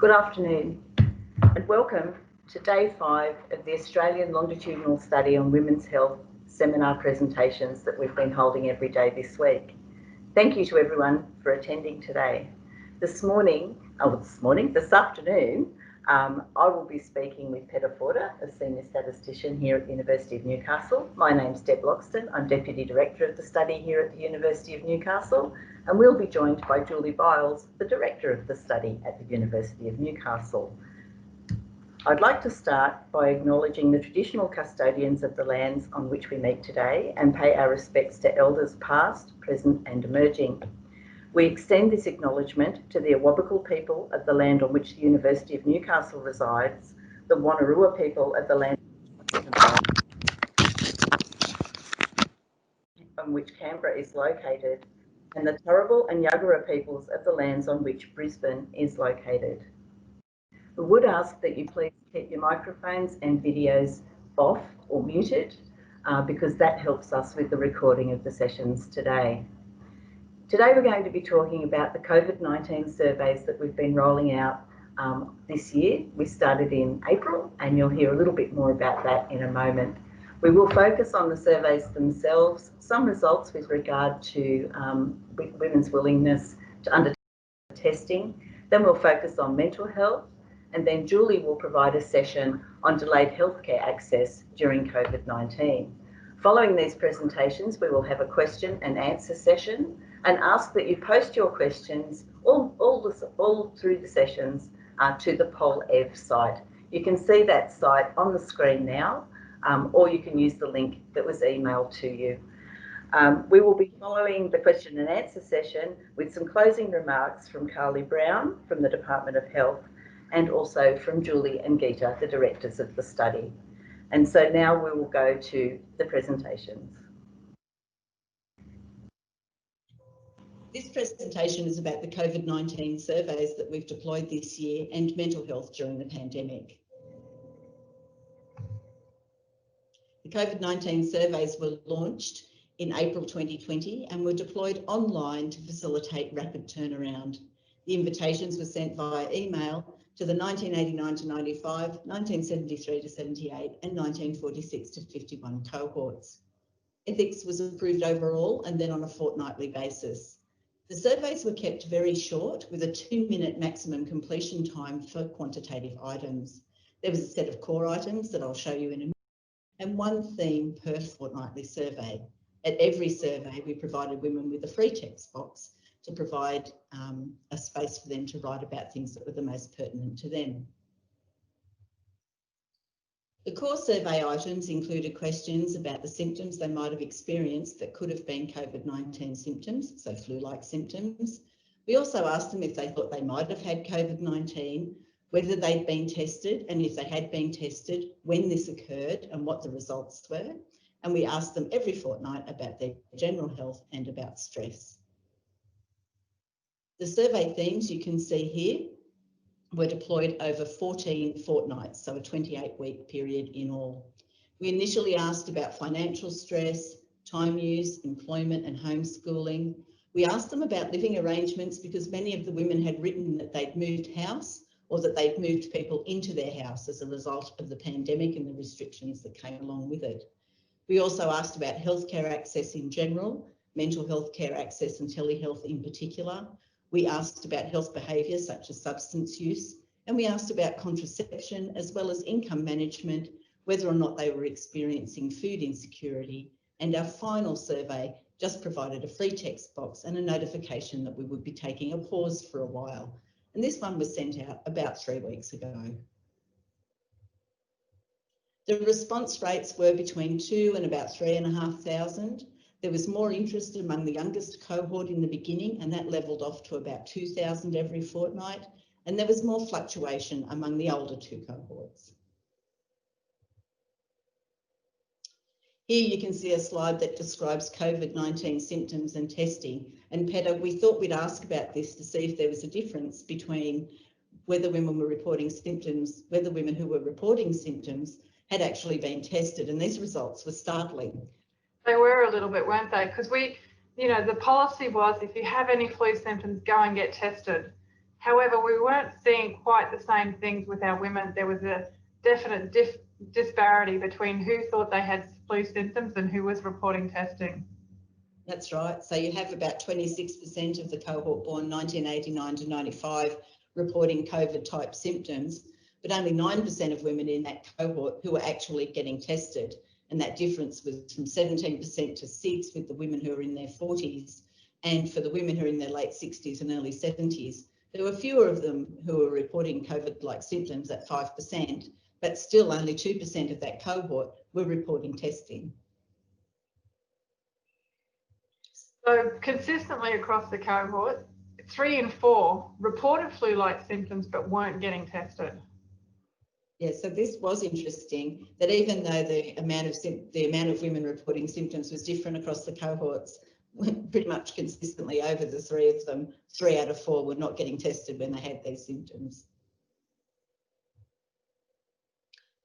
Good afternoon and welcome to Day 5 of the Australian Longitudinal Study on Women's Health seminar presentations that we've been holding every day this week. Thank you to everyone for attending today. This afternoon, I will be speaking with Peta, a Senior Statistician here at the University of Newcastle. My name's Deb Loxton. I'm Deputy Director of the study here at the University of Newcastle, and we'll be joined by Julie Byles, the Director of the study at the University of Newcastle. I'd like to start by acknowledging the traditional custodians of the lands on which we meet today and pay our respects to elders past, present and emerging. We extend this acknowledgement to the Awabakal people of the land on which the University of Newcastle resides, the Wonnarua people of the land on which Canberra is located, and the Turrbal and Yagara peoples of the lands on which Brisbane is located. We would ask that you please keep your microphones and videos off or muted because that helps us with the recording of the sessions today. Today we're going to be talking about the COVID-19 surveys that we've been rolling out this year. We started in April and you'll hear a little bit more about that in a moment. We will focus on the surveys themselves, some results with regard to women's willingness to undertake testing. Then we'll focus on mental health, and then Julie will provide a session on delayed healthcare access during COVID-19. Following these presentations, we will have a question and answer session and ask that you post your questions all through the sessions to the PolEv site. You can see that site on the screen now, or you can use the link that was emailed to you. We will be following the question and answer session with some closing remarks from Carly Brown from the Department of Health and also from Julie and Geeta, the directors of the study. And so now we will go to the presentations. This presentation is about the COVID-19 surveys that we've deployed this year and mental health during the pandemic. The COVID-19 surveys were launched in April 2020 and were deployed online to facilitate rapid turnaround. The invitations were sent via email to the 1989 to 95, 1973 to 78 and 1946 to 51 cohorts. Ethics was approved overall and then on a fortnightly basis. The surveys were kept very short with a 2-minute maximum completion time for quantitative items. There was a set of core items that I'll show you in a minute and one theme per fortnightly survey. At every survey, we provided women with a free text box to provide a space for them to write about things that were the most pertinent to them. The core survey items included questions about the symptoms they might have experienced that could have been COVID-19 symptoms, so flu-like symptoms. We also asked them if they thought they might have had COVID-19, whether they'd been tested, and if they had been tested, when this occurred and what the results were. And we asked them every fortnight about their general health and about stress. The survey themes you can see here were deployed over 14 fortnights, so a 28-week period in all. We initially asked about financial stress, time use, employment and homeschooling. We asked them about living arrangements because many of the women had written that they'd moved house or that they'd moved people into their house as a result of the pandemic and the restrictions that came along with it. We also asked about healthcare access in general, mental health care access and telehealth in particular. We asked about health behaviours such as substance use, and we asked about contraception as well as income management, whether or not they were experiencing food insecurity. And our final survey just provided a free text box and a notification that we would be taking a pause for a while. And this one was sent out about 3 weeks ago. The response rates were between 2 and about 3,500. There was more interest among the youngest cohort in the beginning, and that levelled off to about 2,000 every fortnight. And there was more fluctuation among the older 2 cohorts. Here you can see a slide that describes COVID-19 symptoms and testing. And Peta, we thought we'd ask about this to see if there was a difference between whether women were reporting symptoms, whether women who were reporting symptoms had actually been tested, and these results were startling. They were a little bit, weren't they? Because the policy was if you have any flu symptoms, go and get tested. However, we weren't seeing quite the same things with our women. There was a definite disparity between who thought they had flu symptoms and who was reporting testing. That's right. So you have about 26% of the cohort born 1989 to 95 reporting COVID type symptoms, but only 9% of women in that cohort who were actually getting tested. And that difference was from 17% to 6% with the women who are in their 40s. And for the women who are in their late 60s and early 70s, there were fewer of them who were reporting COVID-like symptoms at 5%, but still only 2% of that cohort were reporting testing. So consistently across the cohort, 3 in 4 reported flu-like symptoms but weren't getting tested. Yeah, so this was interesting that even though the amount of women reporting symptoms was different across the cohorts, pretty much consistently over the 3 of them, 3 out of 4 were not getting tested when they had these symptoms.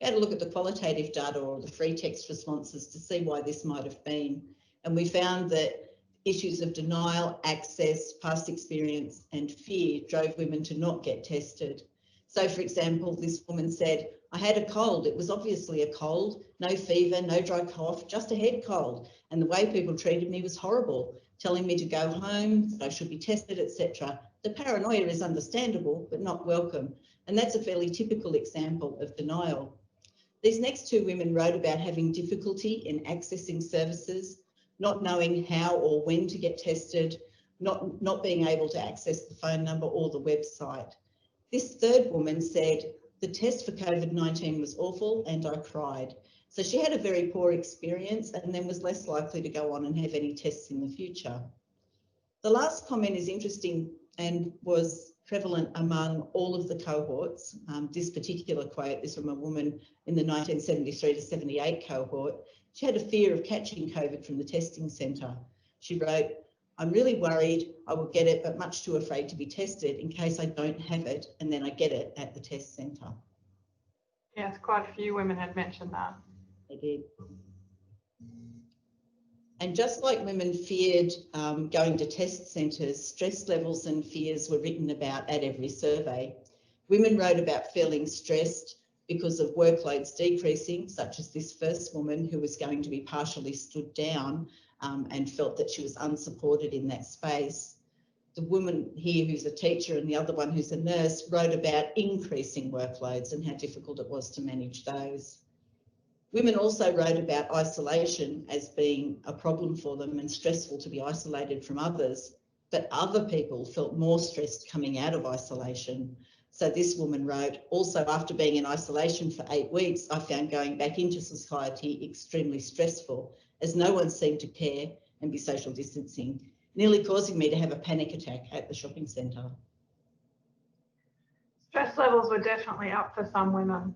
We had a look at the qualitative data or the free text responses to see why this might have been. And we found that issues of denial, access, past experience and fear drove women to not get tested. So, for example, this woman said, I had a cold. It was obviously a cold, no fever, no dry cough, just a head cold. And the way people treated me was horrible, telling me to go home, that I should be tested, etc. The paranoia is understandable, but not welcome. And that's a fairly typical example of denial. These next 2 women wrote about having difficulty in accessing services, not knowing how or when to get tested, not being able to access the phone number or the website. This 3rd woman said, the test for COVID-19 was awful and I cried. So she had a very poor experience and then was less likely to go on and have any tests in the future. The last comment is interesting and was prevalent among all of the cohorts. This particular quote is from a woman in the 1973 to 78 cohort. She had a fear of catching COVID from the testing centre. She wrote, I'm really worried I will get it, but much too afraid to be tested in case I don't have it and then I get it at the test centre. Yes, quite a few women had mentioned that. They did. And just like women feared going to test centres, stress levels and fears were written about at every survey. Women wrote about feeling stressed because of workloads decreasing, such as this first woman who was going to be partially stood down and felt that she was unsupported in that space. The woman here who's a teacher and the other one who's a nurse wrote about increasing workloads and how difficult it was to manage those. Women also wrote about isolation as being a problem for them and stressful to be isolated from others, but other people felt more stressed coming out of isolation. So this woman wrote, also after being in isolation for 8 weeks, I found going back into society extremely stressful as no one seemed to care and be social distancing, nearly causing me to have a panic attack at the shopping centre. Stress levels were definitely up for some women.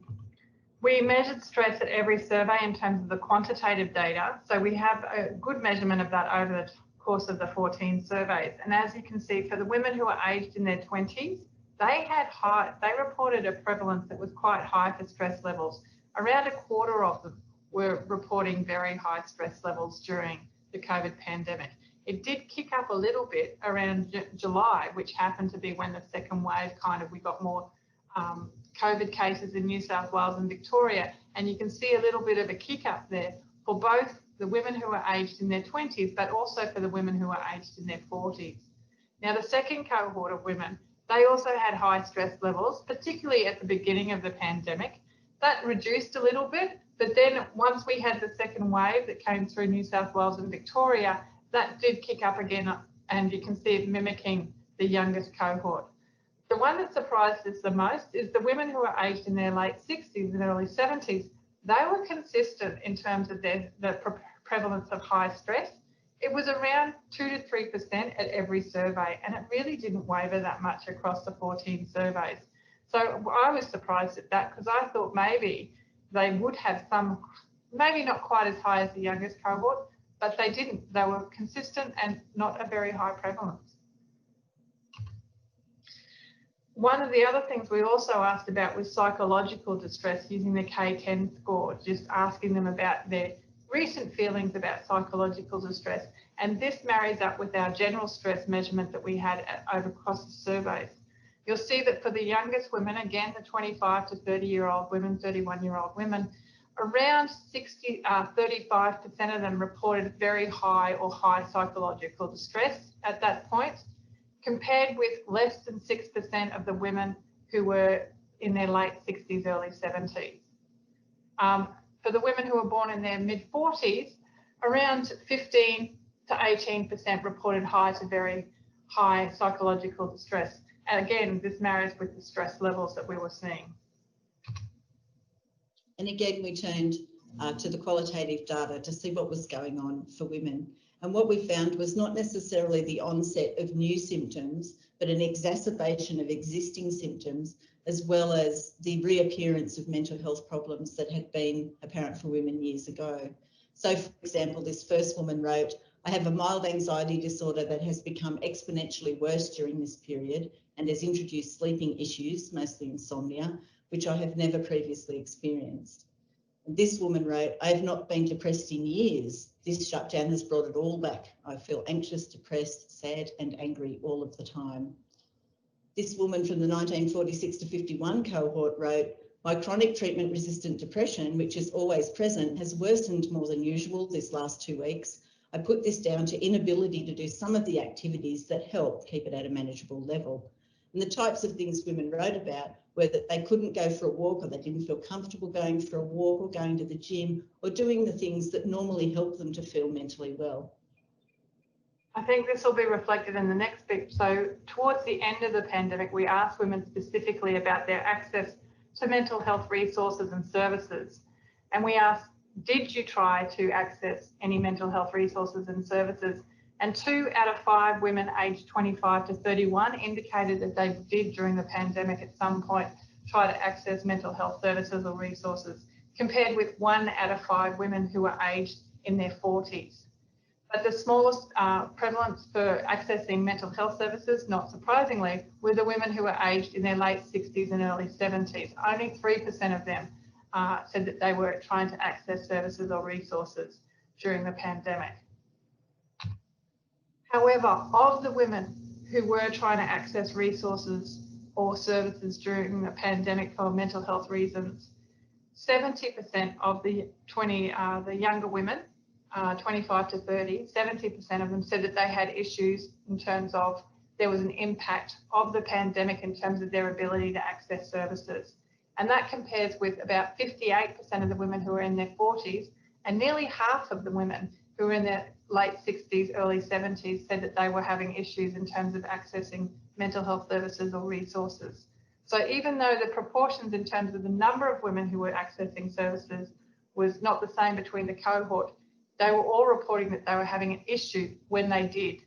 We measured stress at every survey in terms of the quantitative data. So we have a good measurement of that over the course of the 14 surveys. And as you can see, for the women who are aged in their 20s, they reported a prevalence that was quite high for stress levels. Around a quarter of them were reporting very high stress levels during the COVID pandemic. It did kick up a little bit around July, which happened to be when the second wave we got more COVID cases in New South Wales and Victoria. And you can see a little bit of a kick up there for both the women who are aged in their 20s, but also for the women who are aged in their 40s. Now, the second cohort of women, they also had high stress levels, particularly at the beginning of the pandemic. That reduced a little bit, but then once we had the second wave that came through New South Wales and Victoria, that did kick up again, and you can see it mimicking the youngest cohort. The one that surprised us the most is the women who are aged in their late 60s and early 70s. They were consistent in terms of the prevalence of high stress. It was around 2 to 3% at every survey, and it really didn't waver that much across the 14 surveys. So I was surprised at that because I thought maybe they would have some, maybe not quite as high as the youngest cohort, but they didn't. They were consistent and not a very high prevalence. One of the other things we also asked about was psychological distress using the K10 score, just asking them about their recent feelings about psychological distress. And this marries up with our general stress measurement that we had over across the surveys. you'll see that for the youngest women, again, the 25 to 30-year-old women, 31-year-old women, around 35% of them reported very high or high psychological distress at that point, compared with less than 6% of the women who were in their late 60s, early 70s. For the women who were born in their mid-40s, around 15 to 18% reported high to very high psychological distress. And again, this marries with the stress levels that we were seeing. And again, we turned to the qualitative data to see what was going on for women. And what we found was not necessarily the onset of new symptoms, but an exacerbation of existing symptoms, as well as the reappearance of mental health problems that had been apparent for women years ago. So, for example, this first woman wrote, "I have a mild anxiety disorder that has become exponentially worse during this period and has introduced sleeping issues, mostly insomnia, which I have never previously experienced." And this woman wrote, "I have not been depressed in years. This shutdown has brought it all back. I feel anxious, depressed, sad and angry all of the time." This woman from the 1946 to 51 cohort wrote, "My chronic treatment-resistant depression, which is always present, has worsened more than usual this last 2 weeks. I put this down to inability to do some of the activities that help keep it at a manageable level." And the types of things women wrote about were that they couldn't go for a walk, or they didn't feel comfortable going for a walk or going to the gym or doing the things that normally help them to feel mentally well. I think this will be reflected in the next bit. So towards the end of the pandemic, we asked women specifically about their access to mental health resources and services. And we asked, did you try to access any mental health resources and services? And 2 out of 5 women aged 25 to 31 indicated that they did during the pandemic at some point try to access mental health services or resources, compared with 1 out of 5 women who were aged in their 40s. But the smallest prevalence for accessing mental health services, not surprisingly, were the women who were aged in their late 60s and early 70s. Only 3% of them said that they were trying to access services or resources during the pandemic. However, of the women who were trying to access resources or services during the pandemic for mental health reasons, 70% of the younger women, 25 to 30, 70% of them said that they had issues in terms of there was an impact of the pandemic in terms of their ability to access services. And that compares with about 58% of the women who were in their 40s, and nearly half of the women who were in their late 60s, early 70s said that they were having issues in terms of accessing mental health services or resources. So even though the proportions in terms of the number of women who were accessing services was not the same between the cohort, they were all reporting that they were having an issue when they did.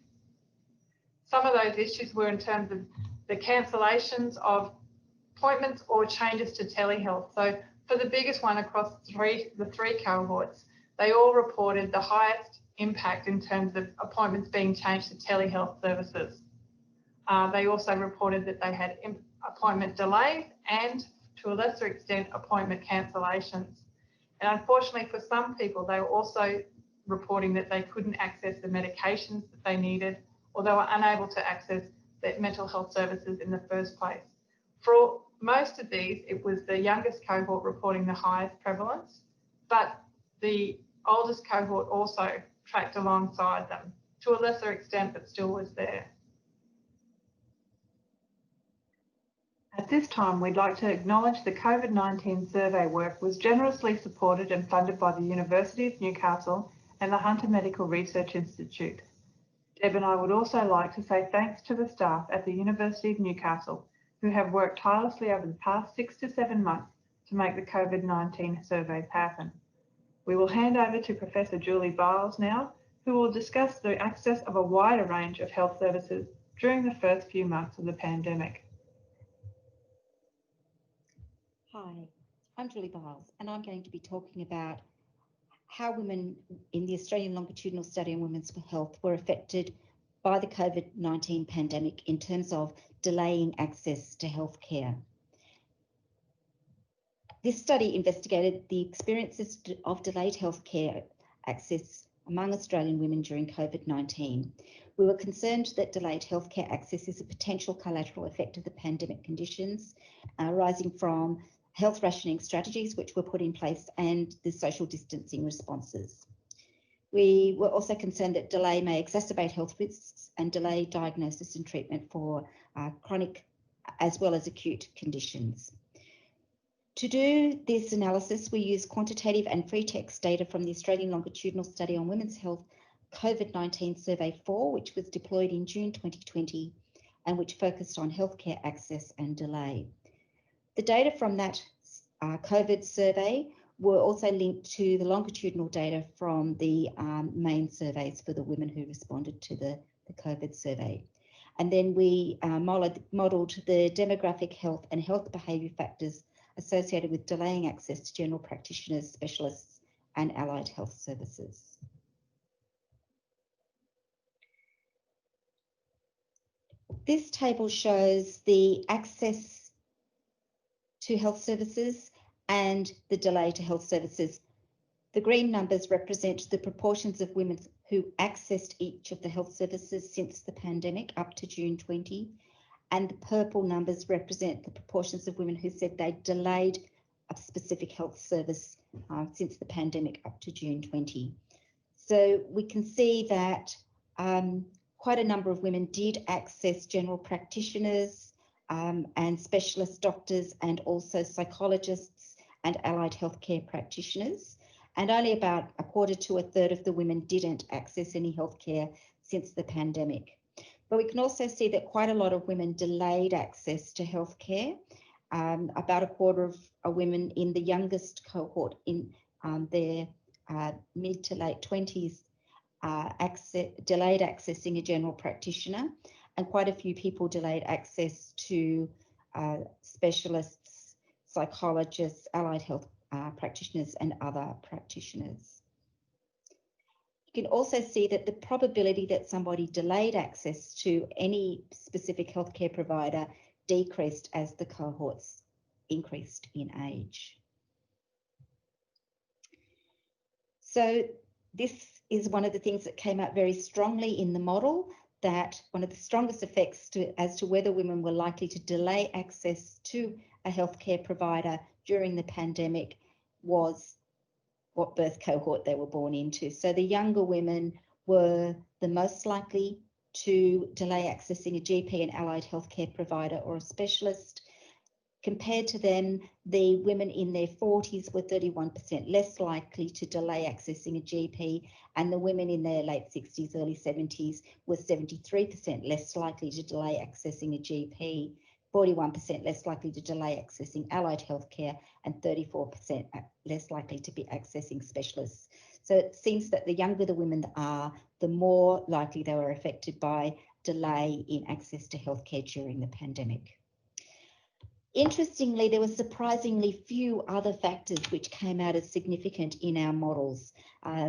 Some of those issues were in terms of the cancellations of appointments or changes to telehealth. So for the biggest one across the three cohorts, they all reported the highest impact in terms of appointments being changed to telehealth services. They also reported that they had appointment delays and, to a lesser extent, appointment cancellations. And unfortunately for some people, they were also reporting that they couldn't access the medications that they needed, or they were unable to access their mental health services in the first place. For most of these, it was the youngest cohort reporting the highest prevalence, but the oldest cohort also tracked alongside them, to a lesser extent, but still was there. At this time, we'd like to acknowledge the COVID-19 survey work was generously supported and funded by the University of Newcastle and the Hunter Medical Research Institute. Deb and I would also like to say thanks to the staff at the University of Newcastle who have worked tirelessly over the past 6 to 7 months to make the COVID-19 surveys happen. We will hand over to Professor Julie Byles now, who will discuss the access of a wider range of health services during the first few months of the pandemic. Hi, I'm Julie Byles, and I'm going to be talking about how women in the Australian Longitudinal Study on Women's Health were affected by the COVID-19 pandemic in terms of delaying access to healthcare. This study investigated the experiences of delayed healthcare access among Australian women during COVID-19. We were concerned that delayed healthcare access is a potential collateral effect of the pandemic conditions arising from health rationing strategies which were put in place and the social distancing responses. We were also concerned that delay may exacerbate health risks and delay diagnosis and treatment for chronic as well as acute conditions. To do this analysis, we used quantitative and free text data from the Australian Longitudinal Study on Women's Health COVID-19 Survey 4, which was deployed in June 2020 and which focused on healthcare access and delay. The data from that COVID survey were also linked to the longitudinal data from the main surveys for the women who responded to the COVID survey. And then we modelled the demographic health and health behaviour factors associated with delaying access to general practitioners, specialists and allied health services. This table shows the access to health services and the delay to health services. The green numbers represent the proportions of women who accessed each of the health services since the pandemic up to June 20, and the purple numbers represent the proportions of women who said they delayed a specific health service since the pandemic up to June 20. So we can see that quite a number of women did access general practitioners and specialist doctors and also psychologists and allied healthcare practitioners. And only about a quarter to a third of the women didn't access any healthcare since the pandemic. But we can also see that quite a lot of women delayed access to healthcare. About a quarter of women in the youngest cohort in their mid to late 20s delayed accessing a general practitioner, and quite a few people delayed access to specialists, psychologists, allied health practitioners and other practitioners. You can also see that the probability that somebody delayed access to any specific healthcare provider decreased as the cohorts increased in age. So this is one of the things that came out very strongly in the model, that one of the strongest effects as to whether women were likely to delay access to a healthcare provider during the pandemic was what birth cohort they were born into. So the younger women were the most likely to delay accessing a GP, an allied healthcare provider or a specialist. Compared to them, the women in their 40s were 31% less likely to delay accessing a GP, and the women in their late 60s, early 70s were 73% less likely to delay accessing a GP, 41% less likely to delay accessing allied healthcare, and 34% less likely to be accessing specialists. So it seems that the younger the women are, the more likely they were affected by delay in access to healthcare during the pandemic. Interestingly, there were surprisingly few other factors which came out as significant in our models.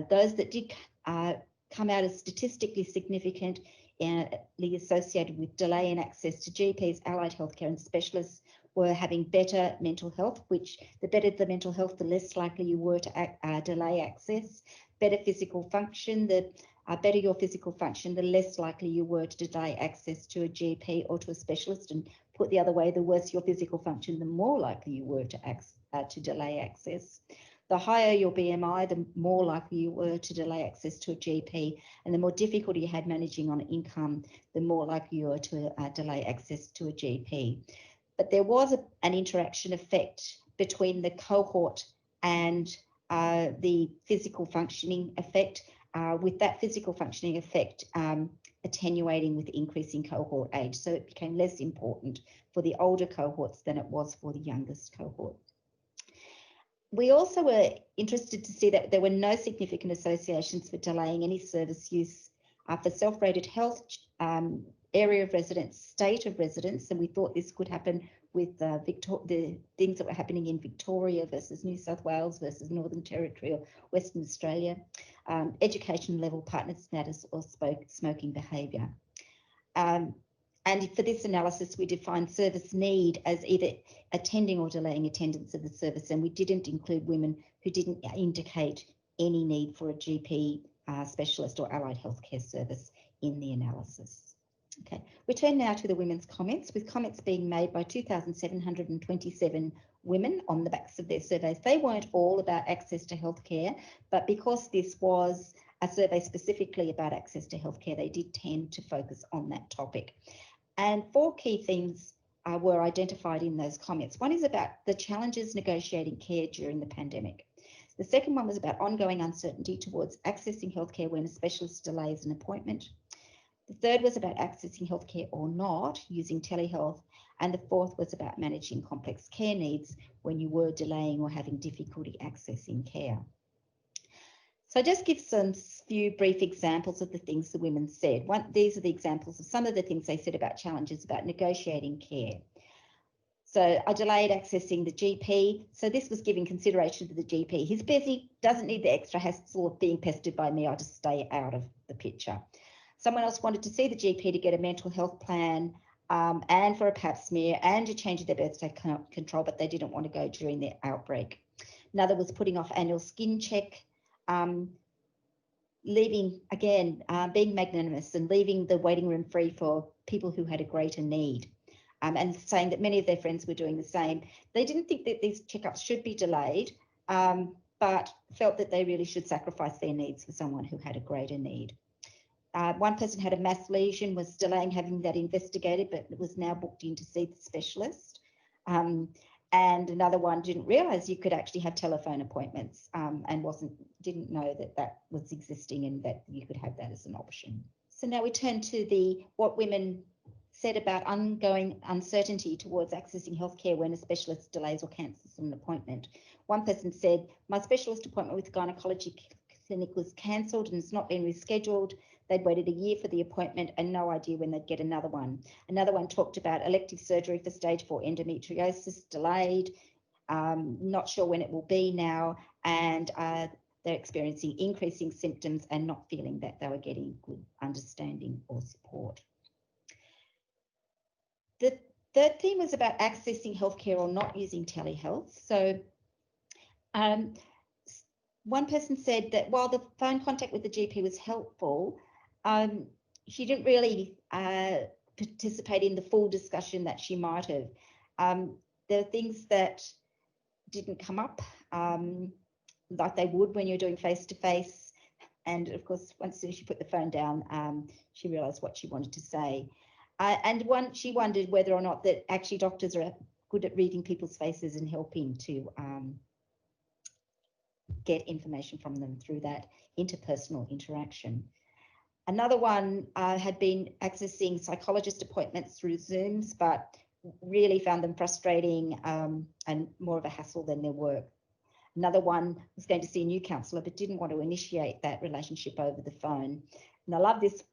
Those that did come out as statistically significant associated with delay in access to GPs, allied healthcare and specialists were having better mental health, which the better the mental health, the less likely you were to delay access. Better physical function, the better your physical function, the less likely you were to delay access to a GP or to a specialist. And put the other way, the worse your physical function, the more likely you were to delay access. The higher your BMI, the more likely you were to delay access to a GP, and the more difficulty you had managing on income, the more likely you were to delay access to a GP. But there was an interaction effect between the cohort and the physical functioning effect, with that physical functioning effect attenuating with increasing cohort age. So it became less important for the older cohorts than it was for the youngest cohort. We also were interested to see that there were no significant associations for delaying any service use for self-rated health, area of residence, state of residence, and we thought this could happen with the things that were happening in Victoria versus New South Wales versus Northern Territory or Western Australia, education level, partner status or smoking behaviour. And for this analysis, we defined service need as either attending or delaying attendance of the service, and we didn't include women who didn't indicate any need for a GP specialist or allied healthcare service in the analysis. Okay, we turn now to the women's comments, with comments being made by 2,727 women on the backs of their surveys. They weren't all about access to healthcare, but because this was a survey specifically about access to healthcare, they did tend to focus on that topic. And 4 key themes were identified in those comments. One is about the challenges negotiating care during the pandemic. The second one was about ongoing uncertainty towards accessing healthcare when a specialist delays an appointment. The third was about accessing healthcare or not using telehealth. And the fourth was about managing complex care needs when you were delaying or having difficulty accessing care. So just give some few brief examples of the things the women said. These are the examples of some of the things they said about challenges about negotiating care. So I delayed accessing the GP. So this was giving consideration to the GP. He's busy, doesn't need the extra hassle of being pestered by me. I'll just stay out of the picture. Someone else wanted to see the GP to get a mental health plan and for a pap smear and a change of their birthday control, but they didn't want to go during their outbreak. Another was putting off annual skin check, leaving, again, being magnanimous and leaving the waiting room free for people who had a greater need, and saying that many of their friends were doing the same. They didn't think that these checkups should be delayed, but felt that they really should sacrifice their needs for someone who had a greater need. One person had a mass lesion, was delaying having that investigated, but was now booked in to see the specialist. And another one didn't realise you could actually have telephone appointments and didn't know that that was existing and that you could have that as an option. So now we turn to what women said about ongoing uncertainty towards accessing healthcare when a specialist delays or cancels an appointment. One person said, my specialist appointment with the gynecology clinic was cancelled and it's not been rescheduled. They'd waited a year for the appointment and no idea when they'd get another one. Another one talked about elective surgery for stage 4 endometriosis delayed, not sure when it will be now, and they're experiencing increasing symptoms and not feeling that they were getting good understanding or support. The third theme was about accessing healthcare or not using telehealth. So one person said that while the phone contact with the GP was helpful, she didn't really participate in the full discussion that she might have. There are things that didn't come up like they would when you're doing face-to-face. And of course, once she put the phone down, she realised what she wanted to say. She wondered whether or not that actually doctors are good at reading people's faces and helping to get information from them through that interpersonal interaction. Another one had been accessing psychologist appointments through Zooms, but really found them frustrating and more of a hassle than their work. Another one was going to see a new counsellor, but didn't want to initiate that relationship over the phone. And I love this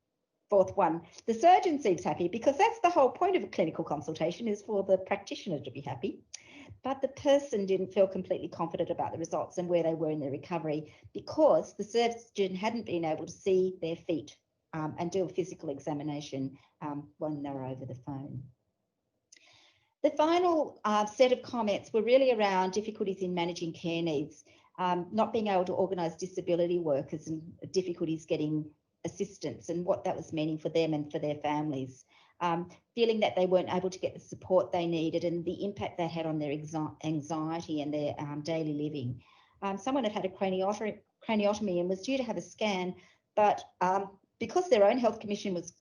fourth one. The surgeon seems happy because that's the whole point of a clinical consultation, is for the practitioner to be happy. But the person didn't feel completely confident about the results and where they were in their recovery because the surgeon hadn't been able to see their feet and do a physical examination when they were over the phone. The final set of comments were really around difficulties in managing care needs, not being able to organise disability workers and difficulties getting assistance and what that was meaning for them and for their families. Feeling that they weren't able to get the support they needed and the impact that had on their anxiety and their daily living. Someone had had a craniotomy and was due to have a scan, but because their own health condition was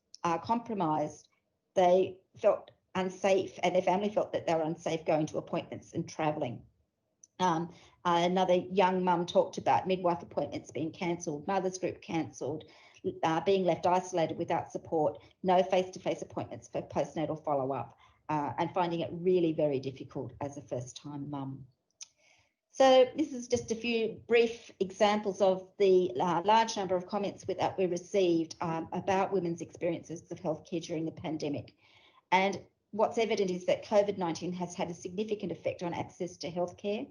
compromised, they felt unsafe and their family felt that they were unsafe going to appointments and travelling. Another young mum talked about midwife appointments being cancelled, mothers group cancelled, being left isolated without support, no face-to-face appointments for postnatal follow-up, and finding it really very difficult as a first-time mum. So this is just a few brief examples of the large number of comments that we received about women's experiences of healthcare during the pandemic. And what's evident is that COVID-19 has had a significant effect on access to healthcare.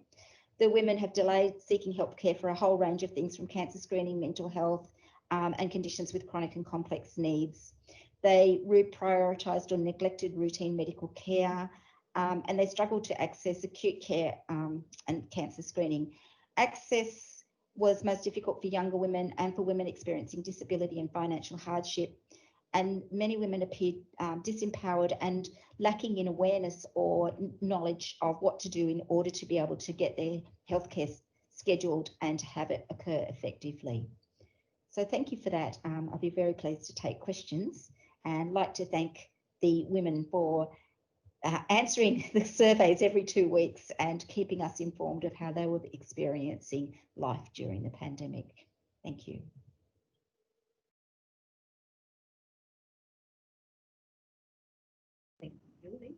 The women have delayed seeking healthcare for a whole range of things, from cancer screening, mental health, and conditions with chronic and complex needs. They reprioritised or neglected routine medical care, and they struggled to access acute care and cancer screening. Access was most difficult for younger women and for women experiencing disability and financial hardship. and many women appeared disempowered and lacking in awareness or knowledge of what to do in order to be able to get their healthcare scheduled and have it occur effectively. So thank you for that. I'll be very pleased to take questions, and like to thank the women for answering the surveys every 2 weeks and keeping us informed of how they were experiencing life during the pandemic. Thank you. Thank you, Julie.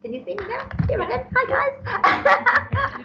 Can you see me now? Yeah, right. Hi guys.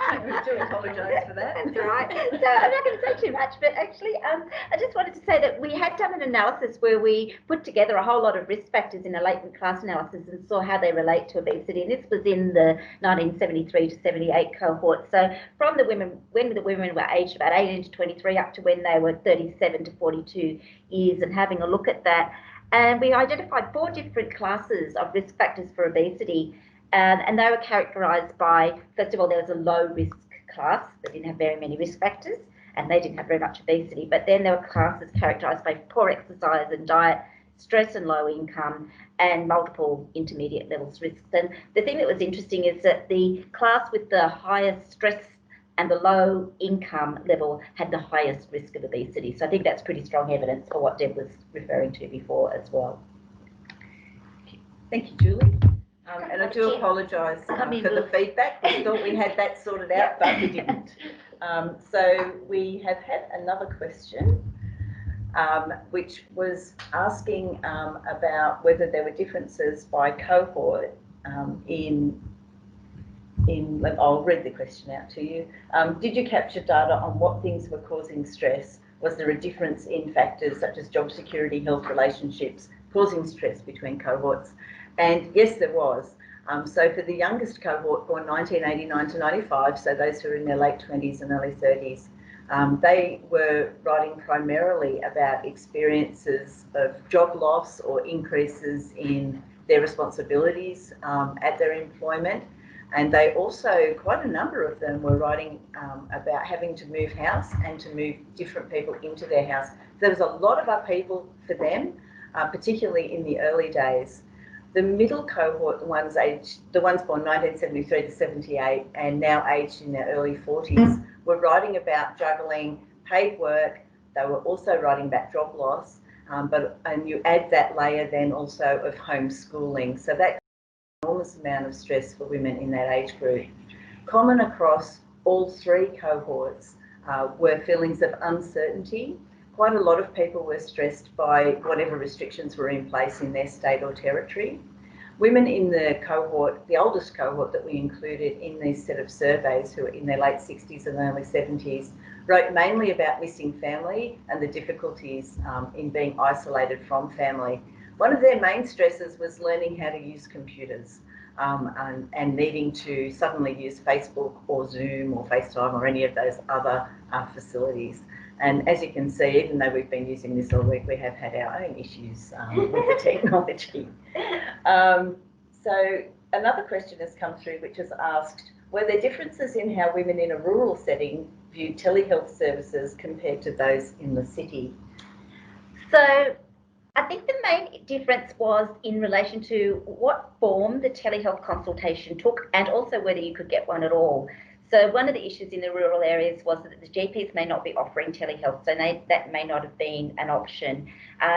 I do apologise for that. That's all right. So I'm not going to say too much, but actually, I just wanted to say that we had done an analysis where we put together a whole lot of risk factors in a latent class analysis and saw how they relate to obesity. And this was in the 1973 to 78 cohort. So from the women, when the women were aged about 18 to 23 up to when they were 37 to 42 years, and having a look at that. And we identified 4 different classes of risk factors for obesity. And they were characterised by, first of all, there was a low risk class that didn't have very many risk factors, and they didn't have very much obesity. But then there were classes characterised by poor exercise and diet, stress and low income, and multiple intermediate levels risks. And the thing that was interesting is that the class with the highest stress and the low income level had the highest risk of obesity. So I think that's pretty strong evidence for what Deb was referring to before as well. Thank you, Julie. And I do apologise for the feedback. We thought we had that sorted out, but we didn't. So we have had another question, which was asking about whether there were differences by cohort I'll read the question out to you. Did you capture data on what things were causing stress? Was there a difference in factors such as job security, health, relationships, causing stress between cohorts? And yes, there was. So for the youngest cohort, born 1989 to 95, so those who are in their late 20s and early 30s, they were writing primarily about experiences of job loss or increases in their responsibilities at their employment. And they also, quite a number of them were writing about having to move house and to move different people into their house. There was a lot of upheaval for them, particularly in the early days. The middle cohort, the ones born 1973 to 78 and now aged in their early 40s, were writing about juggling paid work. They were also writing about job loss, and you add that layer then also of homeschooling. So that's an enormous amount of stress for women in that age group. Common across all 3 cohorts were feelings of uncertainty. Quite a lot of people were stressed by whatever restrictions were in place in their state or territory. Women in the cohort, the oldest cohort that we included in these set of surveys, who are in their late 60s and early 70s, wrote mainly about missing family and the difficulties in being isolated from family. One of their main stresses was learning how to use computers and needing to suddenly use Facebook or Zoom or FaceTime or any of those other facilities. And as you can see, even though we've been using this all week, we have had our own issues with the technology. So another question has come through, which has asked, were there differences in how women in a rural setting view telehealth services compared to those in the city? So I think the main difference was in relation to what form the telehealth consultation took and also whether you could get one at all. So one of the issues in the rural areas was that the GPs may not be offering telehealth, so that may not have been an option.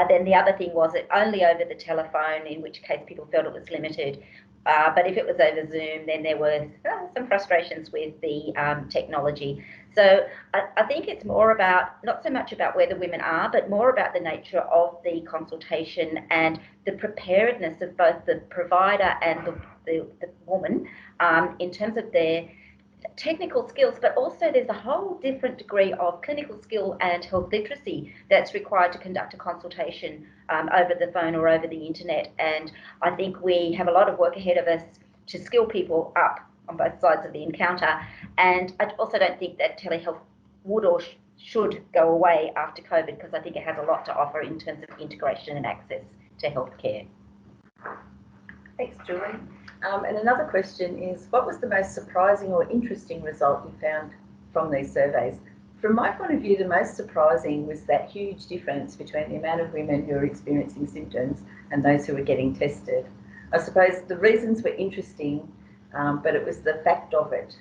Then the other thing was it only over the telephone, in which case people felt it was limited. But if it was over Zoom, then there were some frustrations with the technology. So I think it's more about, not so much about where the women are, but more about the nature of the consultation and the preparedness of both the provider and the woman in terms of their technical skills, but also there's a whole different degree of clinical skill and health literacy that's required to conduct a consultation over the phone or over the internet. And I think we have a lot of work ahead of us to skill people up on both sides of the encounter. And I also don't think that telehealth would or should go away after COVID, because I think it has a lot to offer in terms of integration and access to healthcare. Thanks, Julie. And another question is, what was the most surprising or interesting result you found from these surveys? From my point of view, the most surprising was that huge difference between the amount of women who are experiencing symptoms and those who are getting tested. I suppose the reasons were interesting, but it was the fact of it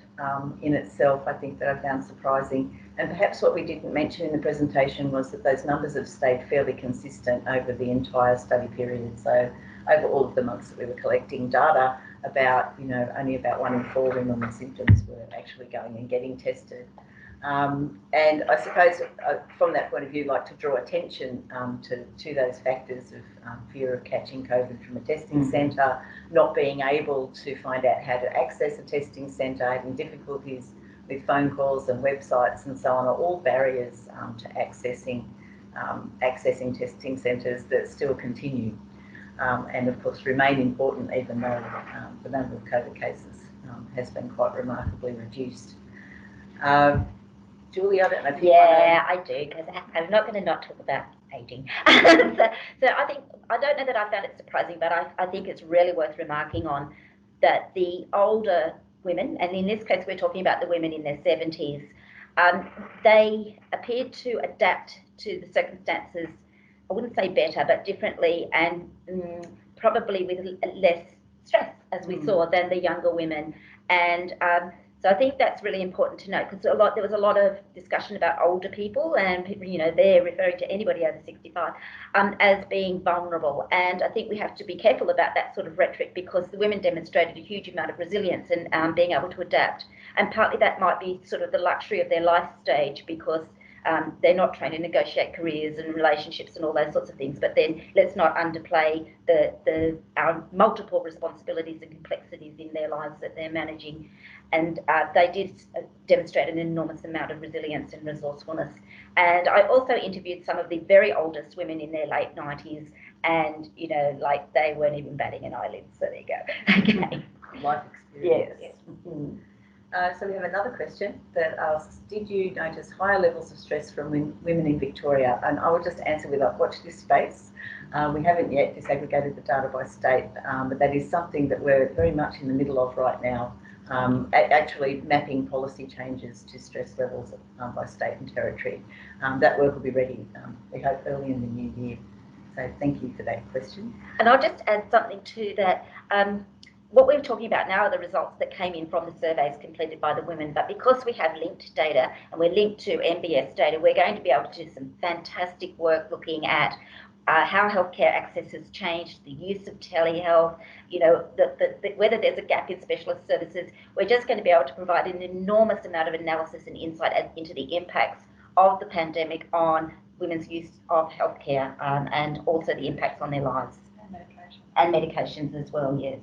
in itself, I think, that I found surprising. And perhaps what we didn't mention in the presentation was that those numbers have stayed fairly consistent over the entire study period. So over all of the months that we were collecting data, about, only about 1 in 4 women with symptoms were actually going and getting tested. And I suppose from that point of view, like to draw attention to those factors of fear of catching COVID from a testing centre, not being able to find out how to access a testing centre, having difficulties with phone calls and websites and so on, are all barriers to accessing testing centres that still continue. And of course remain important even though the number of COVID cases has been quite remarkably reduced. Julie, I don't know if you I do, because I'm not going to not talk about ageing. so I don't know that I found it surprising, but I think it's really worth remarking on that the older women, and in this case we're talking about the women in their 70s, they appeared to adapt to the circumstances, I wouldn't say better, but differently, and probably with less stress, as we saw, than the younger women. And so I think that's really important to note, because there was a lot of discussion about older people, and people, they're referring to anybody over 65 as being vulnerable. And I think we have to be careful about that sort of rhetoric, because the women demonstrated a huge amount of resilience and being able to adapt. And partly that might be sort of the luxury of their life stage, because they're not trying to negotiate careers and relationships and all those sorts of things. But then let's not underplay the multiple responsibilities and complexities in their lives that they're managing. And they did demonstrate an enormous amount of resilience and resourcefulness. And I also interviewed some of the very oldest women in their late 90s, and like they weren't even batting an eyelid. So there you go. Okay. Life experience. Yes. So we have another question that asks, did you notice higher levels of stress from women in Victoria? And I will just answer with, watch this space. We haven't yet disaggregated the data by state, but that is something that we're very much in the middle of right now, actually mapping policy changes to stress levels by state and territory. That work will be ready, we hope, early in the new year. So thank you for that question. And I'll just add something to that. What we're talking about now are the results that came in from the surveys completed by the women, but because we have linked data and we're linked to MBS data, we're going to be able to do some fantastic work looking at how healthcare access has changed, the use of telehealth, whether there's a gap in specialist services. We're just going to be able to provide an enormous amount of analysis and insight into the impacts of the pandemic on women's use of healthcare, and also the impacts on their lives. And medications as well, yes.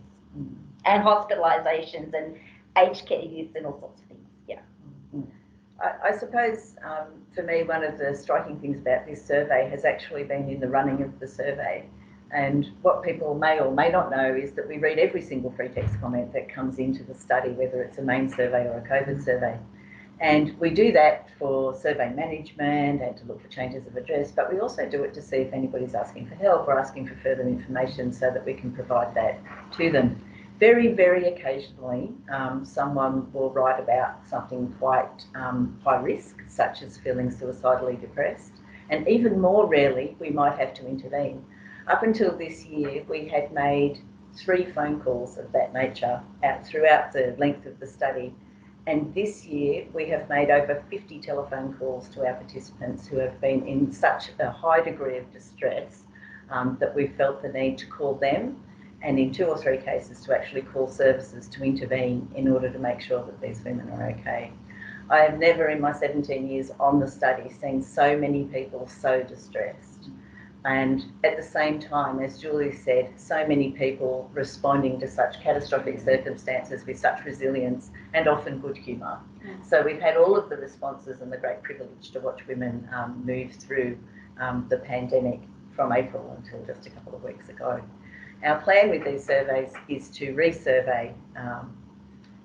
And hospitalisations and aged care use and all sorts of things. Yeah. I suppose for me, one of the striking things about this survey has actually been in the running of the survey. And what people may or may not know is that we read every single free text comment that comes into the study, whether it's a main survey or a COVID survey. And we do that for survey management and to look for changes of address, but we also do it to see if anybody's asking for help or asking for further information so that we can provide that to them. Very, very occasionally, someone will write about something quite high risk, such as feeling suicidally depressed. And even more rarely, we might have to intervene. Up until this year, we had made 3 phone calls of that nature throughout the length of the study. And this year, we have made over 50 telephone calls to our participants who have been in such a high degree of distress that we felt the need to call them, and in 2 or 3 cases to actually call services to intervene in order to make sure that these women are okay. I have never in my 17 years on the study seen so many people so distressed. And at the same time, as Julie said, so many people responding to such catastrophic circumstances with such resilience and often good humour. So we've had all of the responses and the great privilege to watch women move through the pandemic from April until just a couple of weeks ago. Our plan with these surveys is to resurvey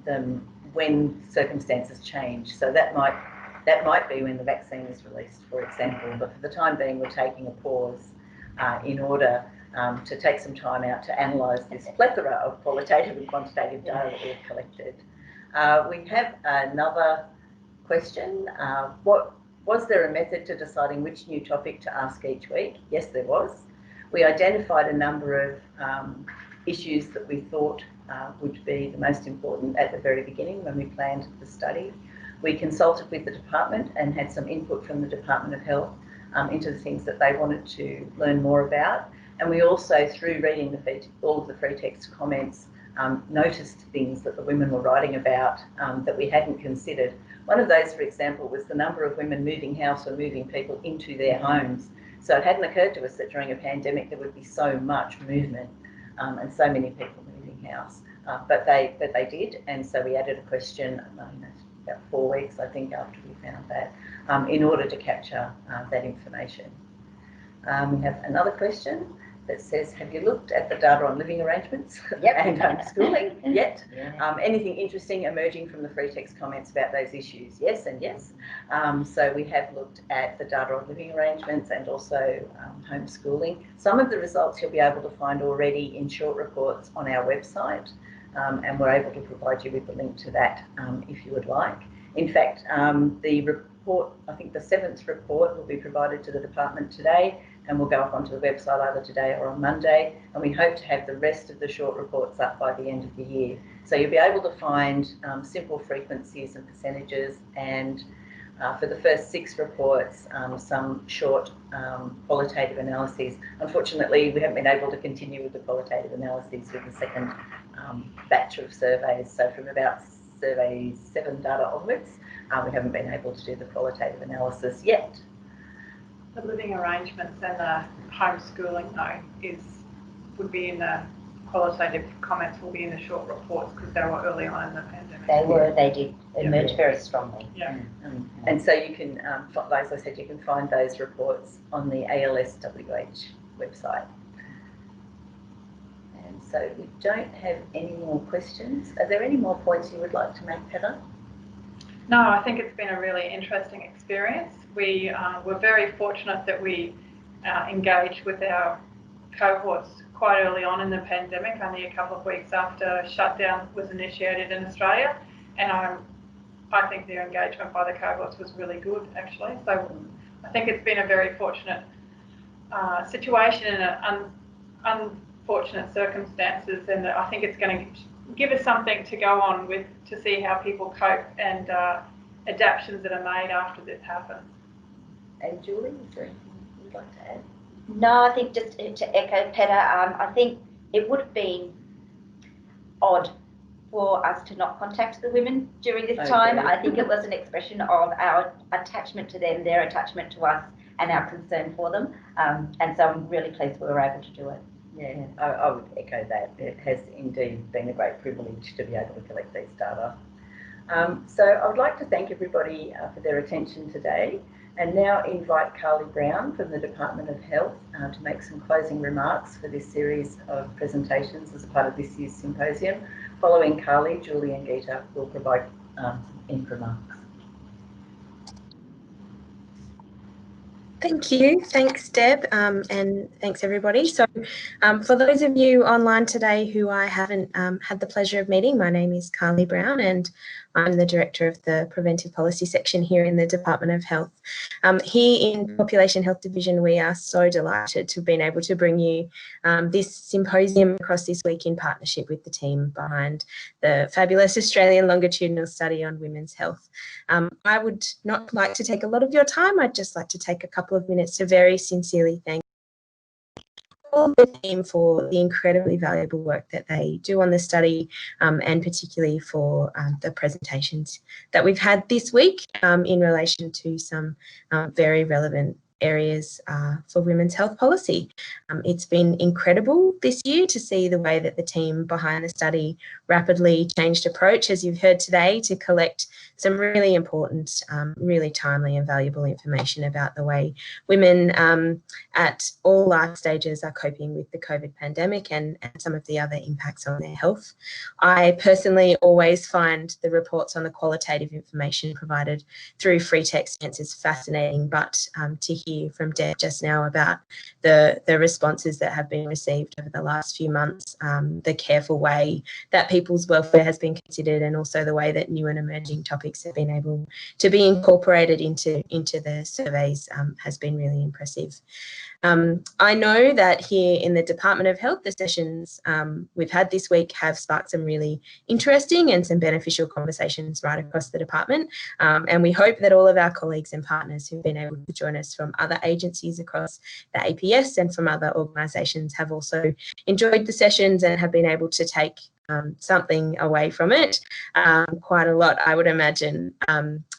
them when circumstances change. So that might be when the vaccine is released, for example, but for the time being, we're taking a pause in order to take some time out to analyse this plethora of qualitative and quantitative data that we've collected. We have another question. What Was there a method to deciding which new topic to ask each week? Yes, there was. We identified a number of issues that we thought would be the most important at the very beginning when we planned the study. We consulted with the department and had some input from the Department of Health into the things that they wanted to learn more about. And we also, through reading all of the free text comments, noticed things that the women were writing about that we hadn't considered. One of those, for example, was the number of women moving house or moving people into their homes. So it hadn't occurred to us that during a pandemic there would be so much movement and so many people moving house. But they did, and so we added a question about 4 weeks, I think, after we found that, in order to capture that information. We have another question that says, have you looked at the data on living arrangements and homeschooling yet? Yeah. Anything interesting emerging from the free text comments about those issues? Yes and yes. So we have looked at the data on living arrangements and also homeschooling. Some of the results you'll be able to find already in short reports on our website, and we're able to provide you with the link to that if you would like. In fact, the report, I think the 7th report, will be provided to the department today and will go up onto the website either today or on Monday, and we hope to have the rest of the short reports up by the end of the year. So you'll be able to find simple frequencies and percentages, and for the first 6 reports, some short qualitative analyses. Unfortunately, we haven't been able to continue with the qualitative analyses with the second batch of surveys. So from about survey 7 data onwards, we haven't been able to do the qualitative analysis yet. The living arrangements and the homeschooling, though, would be in the qualitative comments, will be in the short reports because they were early on in the pandemic. They did emerge very strongly. Yeah. And so you can, as I said, you can find those reports on the ALSWH website. And so we don't have any more questions. Are there any more points you would like to make, Peta? No, I think it's been a really interesting experience. We were very fortunate that we engaged with our cohorts quite early on in the pandemic, only a couple of weeks after shutdown was initiated in Australia. And I think their engagement by the cohorts was really good, actually. So I think it's been a very fortunate situation in unfortunate circumstances, and I think it's going to give us something to go on with to see how people cope and adaptations that are made after this happens. And Julie, is there anything you'd like to add? No, I think just to echo Peta, I think it would have been odd for us to not contact the women during this time. I think it was an expression of our attachment to them, their attachment to us, and our concern for them. And so I'm really pleased we were able to do it. Yeah, I would echo that. It has indeed been a great privilege to be able to collect these data. So I would like to thank everybody for their attention today, and now invite Carly Brown from the Department of Health to make some closing remarks for this series of presentations as a part of this year's symposium. Following Carly, Julie and Geeta will provide end remarks. Thank you. Thanks, Deb, and thanks, everybody. So for those of you online today who I haven't had the pleasure of meeting, my name is Carly Brown and I'm the Director of the Preventive Policy Section here in the Department of Health. Here in Population Health Division, we are so delighted to have been able to bring you this symposium across this week in partnership with the team behind the fabulous Australian longitudinal study on women's health. I would not like to take a lot of your time. I'd just like to take a couple of minutes to very sincerely thank all the team for the incredibly valuable work that they do on the study, and particularly for the presentations that we've had this week in relation to some very relevant areas for women's health policy. It's been incredible this year to see the way that the team behind the study rapidly changed approach, as you've heard today, to collect some really important, really timely and valuable information about the way women at all life stages are coping with the COVID pandemic and some of the other impacts on their health. I personally always find the reports on the qualitative information provided through free text answers fascinating, but to hear hear from Deb just now about the responses that have been received over the last few months, the careful way that people's welfare has been considered, and also the way that new and emerging topics have been able to be incorporated into the surveys has been really impressive. I know that here in the Department of Health, the sessions we've had this week have sparked some really interesting and some beneficial conversations right across the department. And we hope that all of our colleagues and partners who've been able to join us from other agencies across the APS and from other organisations have also enjoyed the sessions and have been able to take something away from it. Quite a lot, I would imagine.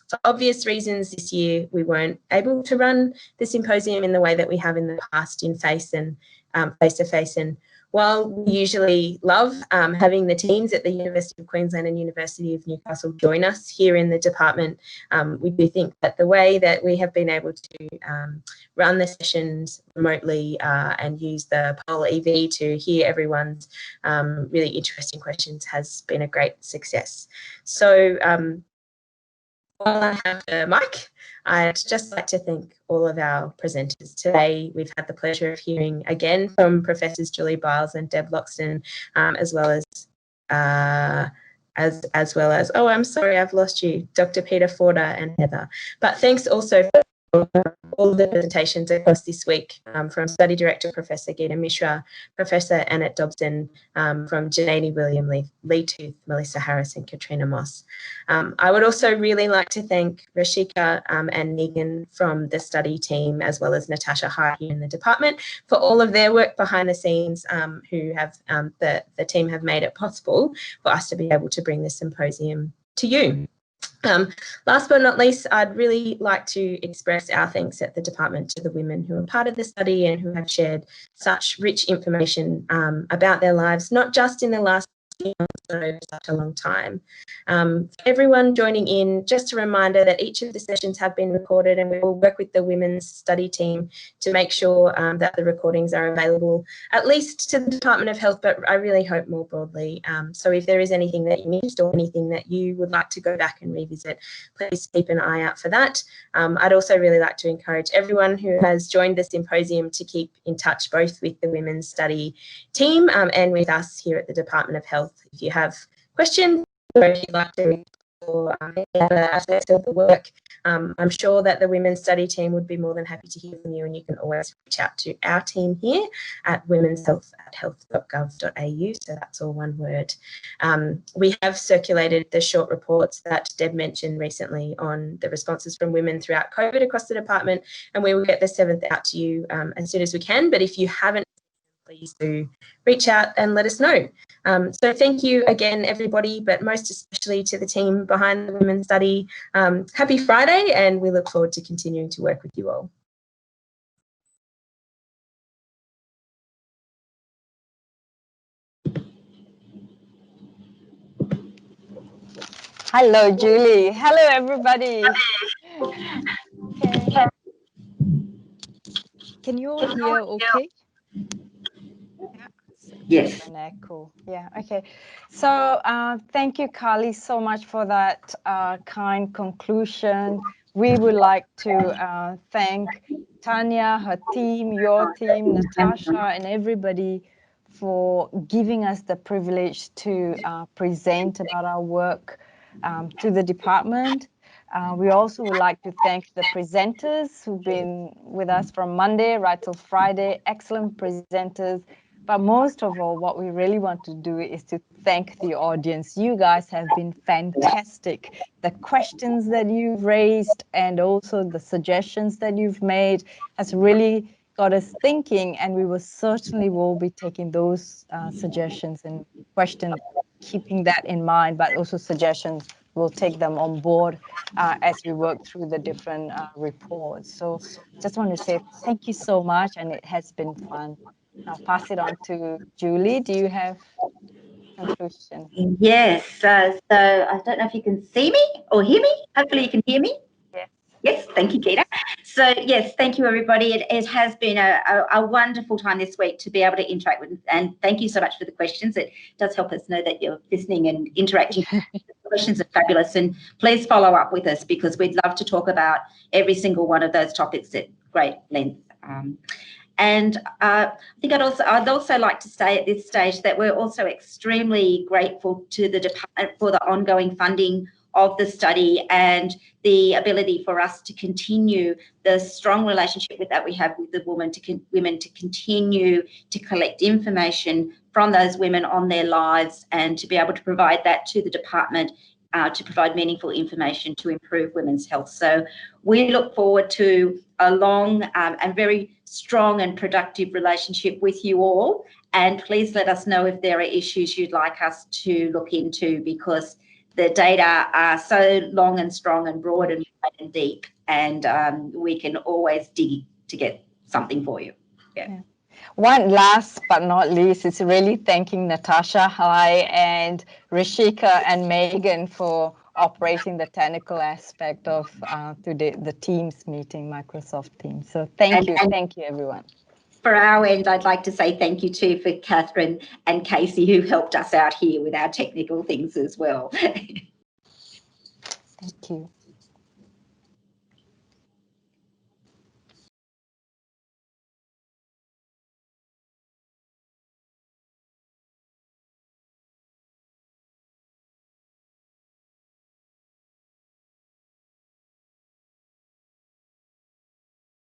For obvious reasons, this year we weren't able to run the symposium in the way that we have in the past, in face-to-face. And while we usually love having the teams at the University of Queensland and University of Newcastle join us here in the department, we do think that the way that we have been able to run the sessions remotely and use the Poll EV to hear everyone's really interesting questions has been a great success. So while I have the mic, I'd just like to thank all of our presenters today. We've had the pleasure of hearing again from Professors Julie Byles and Deb Loxton, as well as, oh, I'm sorry, I've lost you, Dr. Peta and Heather. But thanks also for all the presentations across this week from Study Director Professor Geeta Mishra, Professor Annette Dobson, from Janani William, Lee Tooth, Melissa Harris and Katrina Moss. I would also really like to thank Rashika and Negan from the study team, as well as Natasha Hart here in the department, for all of their work behind the scenes, who have the team have made it possible for us to be able to bring this symposium to you. Last but not least, I'd really like to express our thanks at the department to the women who are part of the study and who have shared such rich information about their lives, not just in the last few months, but over such a long time. For everyone joining in, just a reminder that each of the sessions have been recorded, and we will work with the women's study team to make sure that the recordings are available, at least to the Department of Health, but I really hope more broadly. So if there is anything that you missed or anything that you would like to go back and revisit, please keep an eye out for that. I'd also really like to encourage everyone who has joined the symposium to keep in touch both with the women's study team and with us here at the Department of Health. If you have questions or if you'd like to or any other aspects of the work, I'm sure that the women's study team would be more than happy to hear from you, and you can always reach out to our team here at womenshealth@health.gov.au, so that's all one word. We have circulated the short reports that Deb mentioned recently on the responses from women throughout COVID across the department, and we will get the 7th out to you as soon as we can, but if you haven't, please do reach out and let us know. So thank you again, everybody, but most especially to the team behind the Women's Study. Happy Friday, and we look forward to continuing to work with you all. Hello, Julie. Hello, everybody. Can you all hear okay? Yes. An echo. Yeah, okay. So thank you, Carly, so much for that kind conclusion. We would like to thank Tanya, her team, your team, Natasha, and everybody for giving us the privilege to present about our work to the department. We also would like to thank the presenters who've been with us from Monday right till Friday, excellent presenters. But most of all, what we really want to do is to thank the audience. You guys have been fantastic. The questions that you've raised and also the suggestions that you've made has really got us thinking, and we will certainly be taking those suggestions and questions, keeping that in mind, but also suggestions. We'll take them on board as we work through the different reports. So just want to say thank you so much, and it has been fun. I'll pass it on to Julie. Do you have conclusion? Yes. So I don't know if you can see me or hear me. Hopefully you can hear me. Yes. Yes. Thank you, Geeta. So yes, thank you, everybody. It has been a wonderful time this week to be able to interact with, and thank you so much for the questions. It does help us know that you're listening and interacting. The questions are fabulous, and please follow up with us because we'd love to talk about every single one of those topics that great length. And I think I'd also like to say at this stage that we're also extremely grateful to the department for the ongoing funding of the study and the ability for us to continue the strong relationship that we have with the women to continue to collect information from those women on their lives and to be able to provide that to the department to provide meaningful information to improve women's health. So we look forward to a long and very strong and productive relationship with you all. And please let us know if there are issues you'd like us to look into, because the data are so long and strong and broad and deep, and we can always dig to get something for you. Yeah. One last but not least is really thanking Natasha, Hai, and Rishika and Megan for operating the technical aspect of today, the Teams meeting, Microsoft Teams. So thank you everyone. For our end, I'd like to say thank you too for Catherine and Casey, who helped us out here with our technical things as well. Thank you.